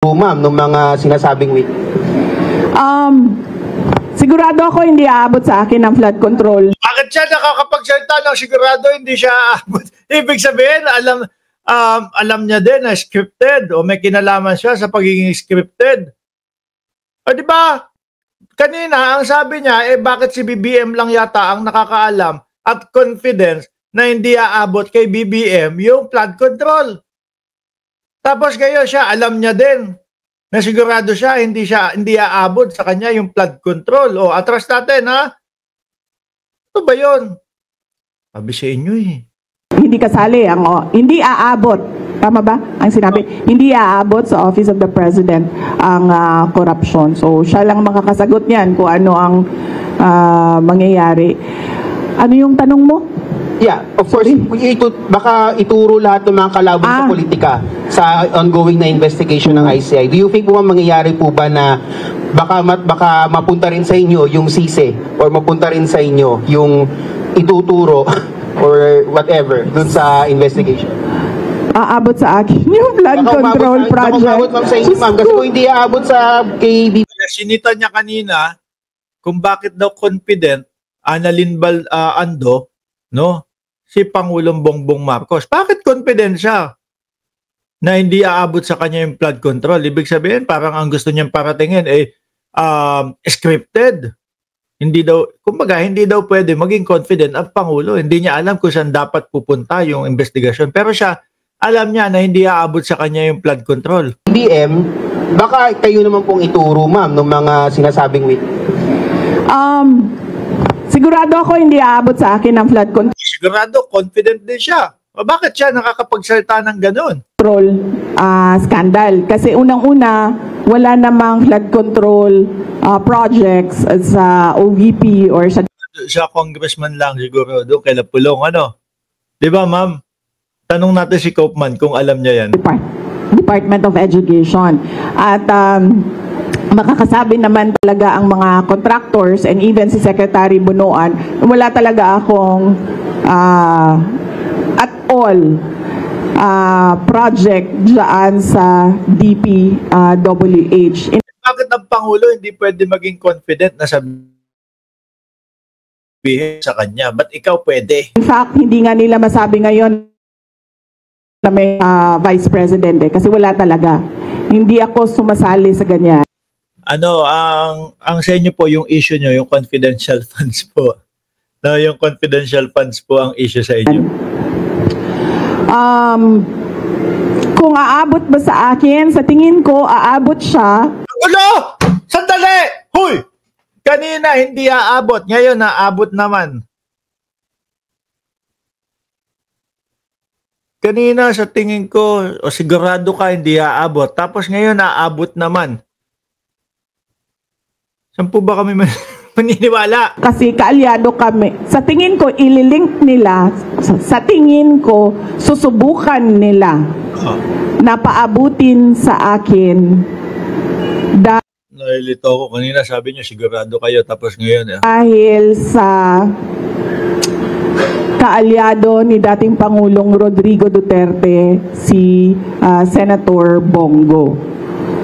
Ma'am, nung mga sinasabing week? Sigurado ako hindi aabot sa akin ang flood control. Bakit siya nakakapagsalita ng sigurado hindi siya aabot? Ibig sabihin, alam niya din na scripted o may kinalaman siya sa pagiging scripted. O di ba? Kanina, ang sabi niya, bakit si BBM lang yata ang nakakaalam at confidence na hindi aabot kay BBM yung flood control. Tapos ngayon siya, alam niya din na sigurado siya, hindi aabot sa kanya yung flood control. O, atras natin, ha? Ano ba yun? Sabi sa inyo, eh. Hindi kasali, hindi aabot. Tama ba? Ang sinabi, hindi aabot sa Office of the President ang corruption. So, siya lang makakasagot niyan kung ano ang mangyayari. Ano yung tanong mo? Yeah, of course, baka ituro lahat ng mga kalaban sa politika sa ongoing na investigation ng ICI. Do you think po mangyayari po ba na baka mapunta rin sa inyo yung sise or mapunta rin sa inyo yung ituturo or whatever dun sa investigation? Aabot sa akin yung flood control project. Baka umabot sa inyo, ma'am, kasi kung hindi aabot sa KB. Sinita niya kanina kung bakit daw confident Annalyn Ando, no? Si Pangulong Bongbong Marcos. Bakit confident siya na hindi aabot sa kanya yung flood control? Ibig sabihin, parang ang gusto niyang paratingin scripted. Hindi daw pwede maging confident ang Pangulo. Hindi niya alam kung saan dapat pupunta yung investigasyon. Pero siya, alam niya na hindi aabot sa kanya yung flood control. BBM, baka kayo naman pong ituro, ma'am, ng mga sinasabing week? Sigurado ako hindi aabot sa akin ang flood control. Sigurado, confident din siya. O bakit siya nakakapagsalita ng ganun? Scandal. Kasi unang-una, wala namang flood control projects sa OVP or sa congressman lang siguro, doon kay Lapulong, ano? Di ba, ma'am? Tanong natin si Kaufman kung alam niya yan. Department of Education. At makakasabi naman talaga ang mga contractors and even si Secretary Bunuan, wala talaga akong at all project dyan sa DPWH. Bakit ang Pangulo hindi pwede maging confident na sabihin sa kanya? Ba't ikaw pwede? In fact, hindi nga nila masabi ngayon na may Vice President kasi wala talaga. Hindi ako sumasali sa ganyan. Ano, ang sa inyo po yung issue nyo, yung confidential funds po. No, yung confidential funds po ang issue sa inyo. Kung aabot ba sa akin, sa tingin ko, aabot siya. Ulo! Sandali! Huy! Kanina hindi aabot, ngayon aabot naman. Kanina sa tingin ko, sigurado ka hindi aabot. Tapos ngayon aabot naman. Saan po ba kami maniniwala? Kasi kaalyado kami. Sa tingin ko, ililink nila, sa tingin ko, susubukan nila na paabutin sa akin. Nalilito ako kanina, sabi niyo sigurado kayo, tapos ngayon. Dahil sa kaalyado ni dating Pangulong Rodrigo Duterte, si Senator Bongo.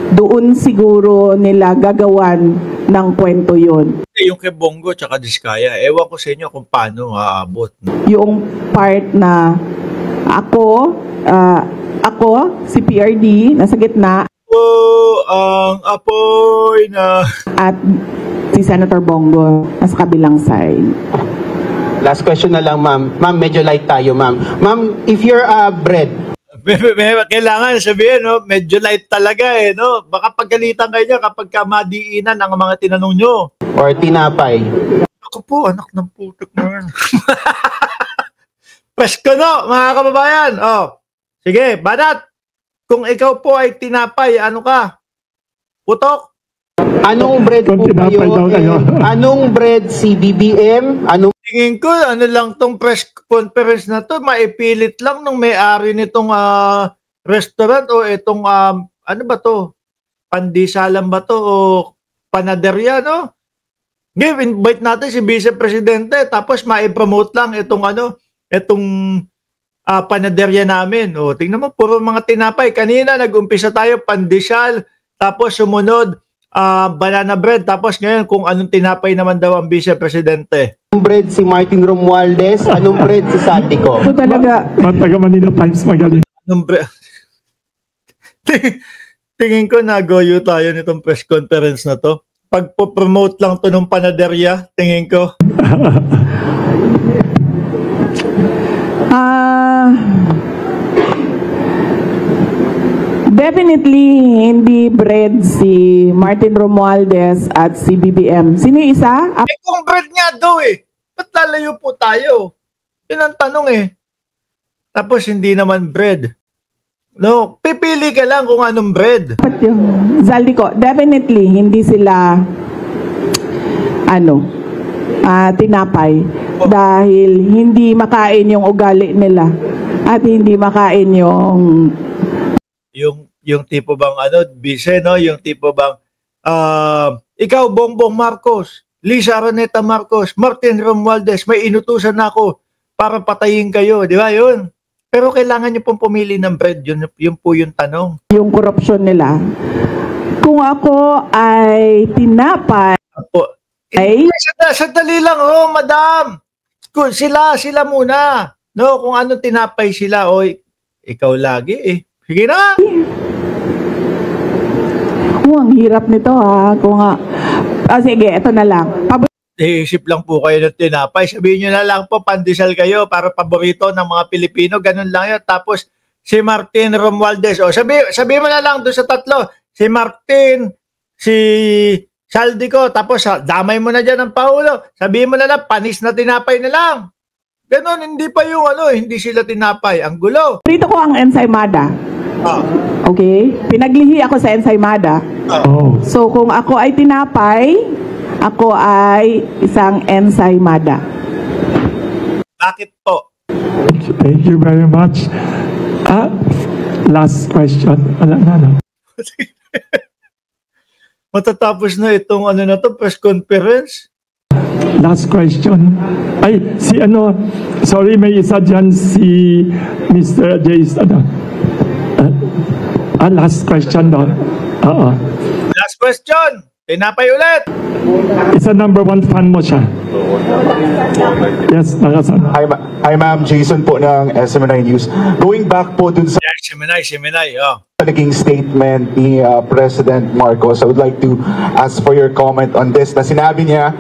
Doon siguro nila gagawan ng kwento yun. Yung kay Bongo tsaka Diskaya, ewan ko sa inyo kung paano aabot. Yung part na ako, si PRD, nasa gitna. Ang apoy na... At si Senator Bongo, nasa kabilang side. Last question na lang, ma'am. Ma'am, medyo light tayo, ma'am. Ma'am, if you're bread, kailangan sabihin, no? Medyo light talaga no? Baka pagalitan kayo niya kapag madiinan ang mga tinanong nyo. Or tinapay. Ako po, anak ng putok na yan. Presko no, mga kababayan. Sige, Banat. Kung ikaw po ay tinapay, ano ka? Putok? Anong bread po kayo? Anong bread si BBM? Anong Tingin ko, ano lang tong press conference na to, maipilit lang ng may-ari nitong restaurant o itong, ano ba to? Pandisalan ba to o panaderya, no? Invite natin si Vice Presidente tapos maipromote lang itong panaderya namin. O, tingnan mo, puro mga tinapay. Kanina, nag-umpisa tayo, pandesal, tapos sumunod, banana bread, tapos ngayon, kung anong tinapay naman daw ang vice-presidente. Anong bread si Martin Romualdez? Anong bread si Saldico? Ito talaga, Taga Manila Times magaling. Anong Tingin ko nagoyo tayo nitong press conference na to. Pagpo-promote lang to ng panaderya, tingin ko. Definitely hindi bread si Martin Romualdez at si BBM. Sino yung isa? Kung bread nga daw ba't lalayo po tayo? Yun ang tanong Tapos hindi naman bread. No, pipili ka lang kung anong bread. Apat yung Zaldico. Definitely hindi sila tinapay dahil hindi makain yung ugali nila at hindi makain yung tipo bang bise, no? Yung tipo bang ikaw Bongbong Marcos, Lisa Araneta Marcos, Martin Romualdez, may inutusan ako para patayin kayo, di ba yun? Pero kailangan niyo pong pumili ng bread, yun po yung tanong. yung korupsyon nila. Kung ako ay tinapay, Sandali lang, madam. Sila muna. No, kung anong tinapay sila, ikaw lagi Sige na. ang hirap nito kung sige, ito na lang. Iisip lang po kayo ng tinapay. Sabihin nyo na lang po, pandesal kayo para paborito ng mga Pilipino. Ganun lang yun. Tapos, si Martin Romualdez. Sabihin mo na lang doon sa tatlo. Si Martin, si Saldico. Tapos, damay mo na dyan ng paulo. Sabihin mo na lang, panis na tinapay na lang. Ganun, hindi pa yung hindi sila tinapay. Ang gulo. Prito ko ang ensaymada. Okay? Pinaglihi ako sa ensaymada. Oh. So, kung ako ay tinapay, ako ay isang ensaymada. Bakit po? Thank you very much. Last question. Matatapos na itong press conference. Last question. Ay, sorry, may isa dyan si Mr. Jace. Last question daw. Last question. Tinapay ulit. Isa number 1 fan mo siya. Yes, nakasan. Hi ma'am, Jason po ng SMNI News. Going back po dun sa Siminay. naging statement ni President Marcos, I would like to ask for your comment on this. Na sinabi niya,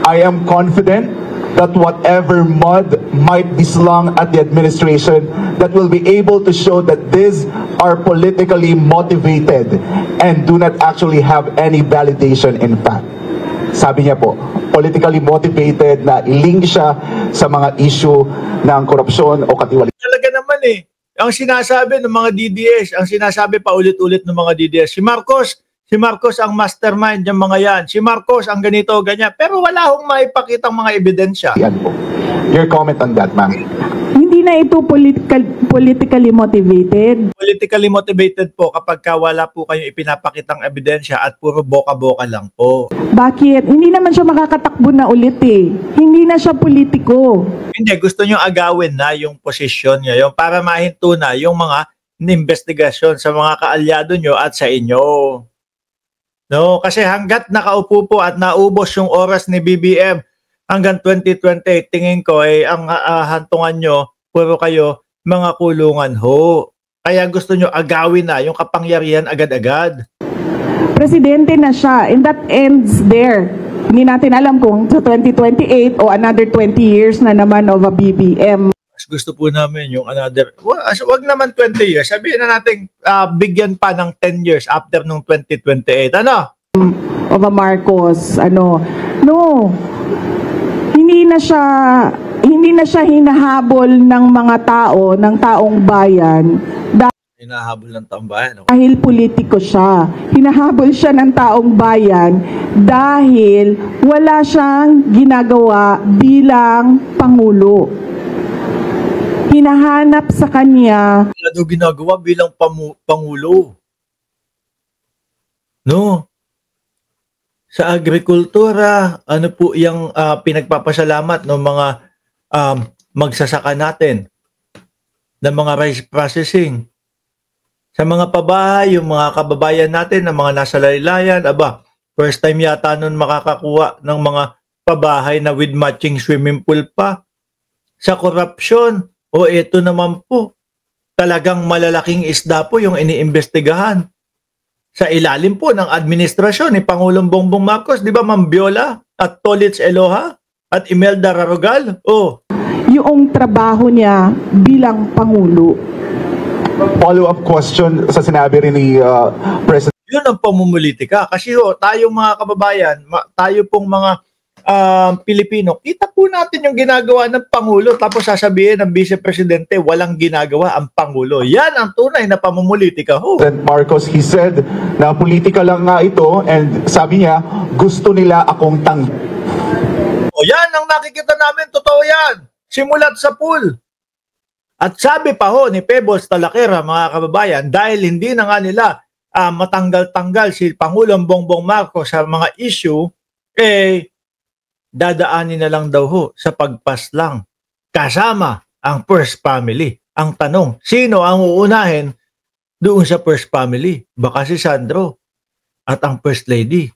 I am confident that whatever mud might be slung at the administration, that will be able to show that these are politically motivated and do not actually have any validation in fact. Sabi niya po, politically motivated na i-link siya sa mga issue ng korupsyon o katiwalian. Talaga naman ang sinasabi ng mga DDS, ang sinasabi pa ulit-ulit ng mga DDS, si Marcos ang mastermind ng mga yan. Si Marcos ang ganito, ganyan. Pero wala hong maipakitang mga ebidensya. Yan po. Your comment on that, ma'am. Hindi na ito politically motivated. Politically motivated po kapag wala po kayong ipinapakitang ebidensya at puro boka-boka lang po. Bakit? Hindi naman siya makakatakbo na ulit Hindi na siya politiko. Hindi, gusto nyo agawin na yung posisyon ngayon para mahinto na yung mga investigasyon sa mga kaalyado nyo at sa inyo. No, kasi hanggat nakaupo po at naubos yung oras ni BBM hanggang 2028, tingin ko ang hantungan nyo, puro kayo mga kulungan ho. Kaya gusto nyo agawin na yung kapangyarihan agad-agad. Presidente na siya and that ends there. Hindi natin alam kung sa 2028 o another 20 years na naman of a BBM. Mas gusto po namin yung another, wag naman 20 years, sabihin na natin bigyan pa ng 10 years after nung 2028. Of a Marcos, no. Hindi na siya hinahabol ng mga tao, ng taong bayan Hinahabol ng taong bayan. dahil politiko siya. Hinahabol siya ng taong bayan dahil wala siyang ginagawa bilang Pangulo. Hinahanap sa kanya Wala daw ginagawa bilang Pangulo. No? Sa agrikultura, ano po yung pinagpapasalamat ng mga magsasaka natin? ng mga rice processing. Sa mga pabahay, yung mga kababayan natin na mga nasa laylayan, aba, first time yata nun makakakuha ng mga pabahay na with matching swimming pool pa. Sa korupsyon, o ito naman po, talagang malalaking isda po yung iniimbestigahan. Sa ilalim po ng administrasyon ni Pangulong Bongbong Marcos, di ba Ma'am Viola at Tolits Eloha at Imelda Rarogal? Oh, Yung trabaho niya bilang Pangulo. Follow-up question sa sinabi rin ni President yun ang pamumulitika. Kasi tayong mga kababayan, tayo pong mga Pilipino, kita po natin yung ginagawa ng Pangulo tapos sasabihin ng Vice Presidente walang ginagawa ang Pangulo. Yan ang tunay na pamumulitika ho. Marcos. He said na politika lang nga ito and sabi niya, gusto nila akong O yan ang nakikita namin, totoo yan. Simulat sa pool. At sabi pa ho ni Pebbles Talakera, mga kababayan, dahil hindi na nga nila matanggal-tanggal si Pangulong Bongbong Marcos sa mga issue, dadaanin na lang daw ho sa pagpaslang kasama ang first family. Ang tanong, sino ang uunahin doon sa first family? Baka si Sandro at ang first lady.